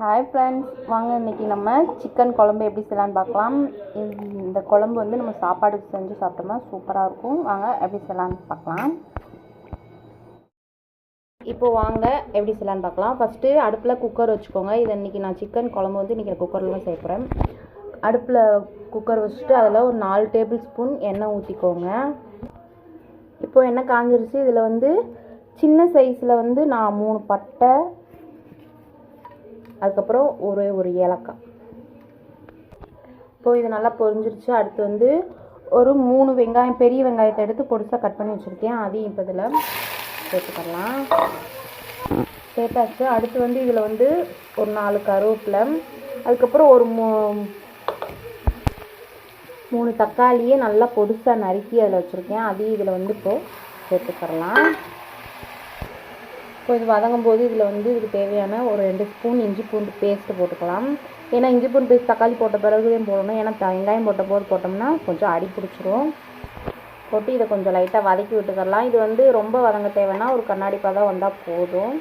Hi friends, வாங்க இன்றைக்கி நம்ம சிக்கன் குழம்பு எப்படி செய்யலான்னு பார்க்கலாம். இந்த குழம்பு வந்து நம்ம சாப்பாடுக்கு செஞ்சு சாப்பிட்டோம்னா சூப்பராக இருக்கும். வாங்க எப்படி செய்யலான்னு பார்க்கலாம். இப்போ வாங்க எப்படி செய்யலான்னு பார்க்கலாம். ஃபஸ்ட்டு அடுப்பில் குக்கர் வச்சுக்கோங்க. இது இன்றைக்கி நான் சிக்கன் குழம்பு வந்து இன்றைக்கி குக்கரில் தான் செய்ய போகிறேன். அடுப்பில் குக்கர் வச்சுட்டு அதில் ஒரு 4 டேபிள் ஸ்பூன் எண்ணெய் ஊற்றிக்கோங்க. இப்போது எண்ணெய் காஞ்சிருச்சு. இதில் வந்து சின்ன சைஸில் வந்து நான் 3 பட்டை, அதுக்கப்புறம் ஒரு ஏலக்காய். இப்போ இது நல்லா பொரிஞ்சிருச்சு. அடுத்து வந்து ஒரு 3 வெங்காயம், பெரிய வெங்காயத்தை எடுத்து பொடிசாக கட் பண்ணி வச்சுருக்கேன். அதையும் இப்போ இதில் சேர்த்துக்கலாம். சேர்த்தாச்சு. அடுத்து வந்து இதில் வந்து ஒரு 4 கருவேப்பிலை, அதுக்கப்புறம் ஒரு 3 தக்காளியை நல்லா பொடிசாக நறுக்கி அதில் வச்சுருக்கேன். அதையும் இதில் வந்து இப்போது சேர்த்துக்கலாம். இப்போ இது வதங்கும் போது இதில் வந்து இதுக்கு தேவையான ஒரு 2 ஸ்பூன் இஞ்சி பூண்டு பேஸ்ட்டு போட்டுக்கலாம். ஏன்னா இஞ்சி பூண்டு பேஸ்ட் தக்காளி போட்ட பிறகுதான் போடணும். ஏன்னா வெங்காயம் போட்டோம்னா கொஞ்சம் அடி பிடிச்சிரும். போட்டு இதை கொஞ்சம் லைட்டாக வதக்கி விட்டுக்கலாம். இது வந்து ரொம்ப வதங்க தேவைன்னா ஒரு கண்ணாடி பதம் வந்தால் போதும்.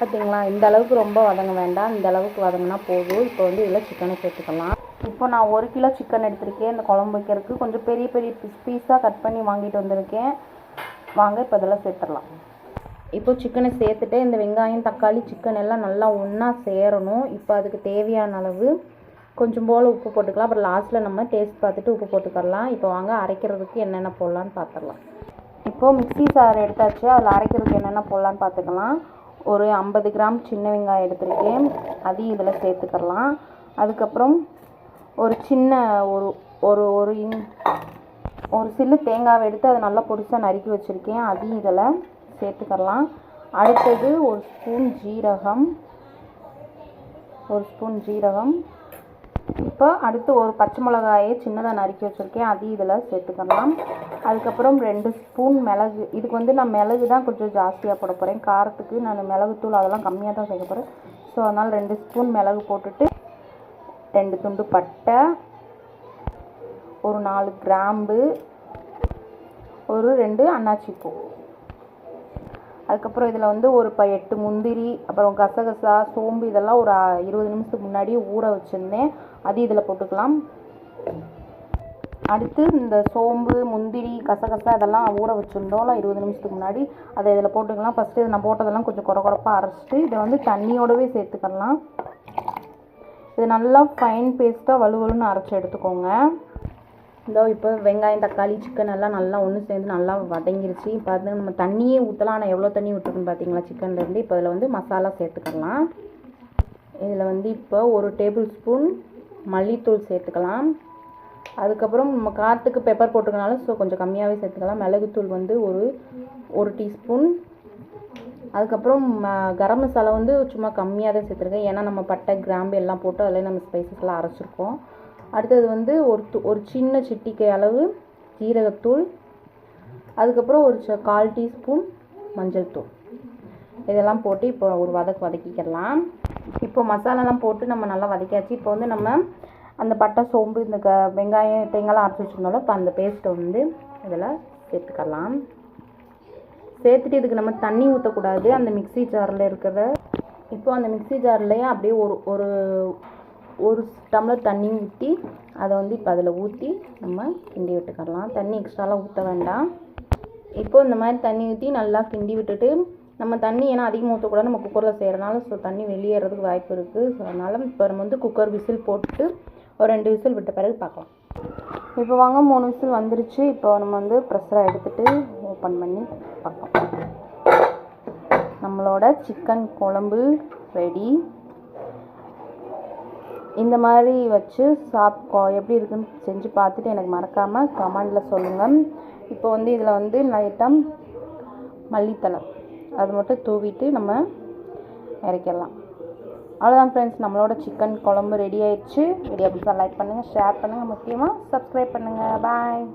பார்த்தீங்களா, இந்த அளவுக்கு ரொம்ப வதங்க வேண்டாம், இந்த அளவுக்கு வதங்கினா போதும். இப்போ வந்து இதில் சிக்கனை சேர்த்துக்கலாம். இப்போ நான் 1 கிலோ சிக்கன் எடுத்திருக்கேன். இந்த குழம்பு வைக்கிறதுக்கு கொஞ்சம் பெரிய பெரிய பீஸாக கட் பண்ணி வாங்கிட்டு வந்திருக்கேன். வாங்க இப்போ இதெல்லாம் சேர்த்துடலாம். இப்போ சிக்கனை சேர்த்துட்டு இந்த வெங்காயம், தக்காளி, சிக்கன் எல்லாம் நல்லா ஒன்றா சேரணும். இப்போ அதுக்கு தேவையான அளவு கொஞ்சம் போல் உப்பு போட்டுக்கலாம். அப்புறம் லாஸ்ட்டில் நம்ம டேஸ்ட் பார்த்துட்டு உப்பு போட்டுக்கலாம். இப்போ வாங்க அரைக்கிறதுக்கு என்னென்ன போடலான்னு பார்த்துடலாம். இப்போது மிக்ஸி ஜார் எடுத்தாச்சு. அதில் அரைக்கிறதுக்கு என்னென்ன போடலான்னு பார்த்துக்கலாம். ஒரு 50 கிராம் சின்ன வெங்காயம் எடுத்துருக்கேன். அதையும் இதில் சேர்த்துக்கலாம். அதுக்கப்புறம் ஒரு சின்ன ஒரு சில்லு தேங்காவை எடுத்து அதை நல்லா பொடிசாக நறுக்கி வச்சுருக்கேன். அதையும் இதில் சேர்த்துக்கலாம். அடுத்தது ஒரு ஸ்பூன் ஜீரகம். இப்போ அடுத்து ஒரு பச்சை மிளகாயை சின்னதாக நறுக்கி வச்சுருக்கேன். அதையும் இதில் சேர்த்துக்கலாம். அதுக்கப்புறம் 2 ஸ்பூன் மிளகு. இதுக்கு வந்து நான் மிளகு தான் கொஞ்சம் ஜாஸ்தியாக போட போகிறேன். காரத்துக்கு நான் மிளகுத்தூள் அதெல்லாம் கம்மியாக தான் சேர்க்க போகிறேன். ஸோ அதனால் 2 ஸ்பூன் மிளகு போட்டுட்டு 2 துண்டு பட்டை, ஒரு 4 கிராம்பு, ஒரு 2 அன்னாச்சி பூ. அதுக்கப்புறம் இதில் வந்து ஒரு 8 முந்திரி, அப்புறம் கசகசா, சோம்பு இதெல்லாம் ஒரு 20 நிமிஷத்துக்கு முன்னாடியே ஊற வச்சுருந்தேன். அதையும் இதில் போட்டுக்கலாம். அடுத்து இந்த சோம்பு, முந்திரி, கசகசா இதெல்லாம் ஊற வச்சுருந்தோம் 20 நிமிஷத்துக்கு முன்னாடி. அதை இதில் போட்டுக்கலாம். ஃபஸ்ட்டு இதை நான் போட்டதெல்லாம் கொஞ்சம் குறப்பாக அரைச்சிட்டு இதை வந்து தண்ணியோடவே சேர்த்துக்கலாம். இது நல்லா ஃபைன் பேஸ்ட்டாக வலுவலுன்னு அரைச்சி எடுத்துக்கோங்க. இதோ இப்போ வெங்காயம், தக்காளி, சிக்கன் எல்லாம் நல்லா ஒன்று சேர்ந்து நல்லா வதங்கிருச்சு. இப்போ அது நம்ம தண்ணியே ஊற்றலாம். ஆனால் எவ்வளோ தண்ணி விட்டுருக்குன்னு பார்த்தீங்களா சிக்கன்லேருந்து. இப்போ இதில் வந்து மசாலா சேர்த்துக்கலாம். இதில் வந்து இப்போ ஒரு டேபிள் ஸ்பூன் மல்லித்தூள் சேர்த்துக்கலாம். அதுக்கப்புறம் நம்ம காரத்துக்கு பெப்பர் போட்டுக்கனால ஸோ கொஞ்சம் கம்மியாகவே சேர்த்துக்கலாம். மிளகுத்தூள் வந்து ஒரு டீஸ்பூன். அதுக்கப்புறம் கரம் மசாலா வந்து சும்மா கம்மியாக தான் சேர்த்துருக்கேன். ஏன்னா நம்ம பட்டை, கிராம்பு எல்லாம் போட்டு அதில் நம்ம ஸ்பைசஸ்லாம் அரைச்சிருக்கோம். அடுத்தது வந்து ஒரு சின்ன சிட்டிக்கை அளவு ஜீரகத்தூள், அதுக்கப்புறம் ஒரு 1/4 டீஸ்பூன் மஞ்சள் தூள். இதெல்லாம் போட்டு இப்போ ஒரு வதக்கிக்கலாம். இப்போ மசாலாலாம் போட்டு நம்ம நல்லா வதக்கியாச்சு. இப்போ வந்து நம்ம அந்த பட்டை, சோம்பு, இந்த வெங்காயம், தேங்காய்லாம் அரைச்சி வச்சுருந்தோம்ல, இப்போ அந்த பேஸ்ட்டை வந்து இதில் சேர்த்துக்கலாம். சேர்த்துட்டு இதுக்கு நம்ம தண்ணி ஊற்றக்கூடாது. அந்த மிக்ஸி ஜாரில் இருக்கிற இப்போ அந்த மிக்ஸி ஜார்லேயே அப்படியே ஒரு டம்ளர் தண்ணி ஊற்றி அதை வந்து இப்போ அதில் ஊற்றி நம்ம கிண்டி விட்டுக்கலாம். தண்ணி எக்ஸ்ட்ராலாம் ஊற்ற வேண்டாம். இப்போது இந்த மாதிரி தண்ணி ஊற்றி நல்லா கிண்டி விட்டுட்டு நம்ம தண்ணி ஏன்னா அதிகமாக ஊற்றக்கூடாது, நம்ம குக்கரில் செய்கிறனால ஸோ தண்ணி வெளியேறதுக்கு வாய்ப்பு இருக்குது. ஸோ அதனால் இப்போ நம்ம வந்து குக்கர் விசில் போட்டுட்டு ஒரு 2 விசில் விட்ட பிறகு பார்க்கலாம். இப்போ வாங்க 3 விசில் வந்துருச்சு. இப்போ நம்ம வந்து ப்ரெஷரை எடுத்துகிட்டு ஓப்பன் பண்ணி பார்க்கலாம். நம்மளோட சிக்கன் குழம்பு ரெடி. இந்த மாதிரி வச்சு எப்படி இருக்குன்னு செஞ்சு பார்த்துட்டு எனக்கு மறக்காமல் கமெண்டில் சொல்லுங்கள். இப்போ வந்து இதில் வந்து லைட்டாக மல்லித்தழை அது மட்டும் தூவிட்டு நம்ம இறக்கிடலாம். அவ்வளோதான் ஃப்ரெண்ட்ஸ், நம்மளோட சிக்கன் குழம்பு ரெடி ஆயிடுச்சு. வீடியோ பிடிச்சா லைக் பண்ணுங்கள், ஷேர் பண்ணுங்கள், முக்கியமாக சப்ஸ்கிரைப் பண்ணுங்கள். பாய்.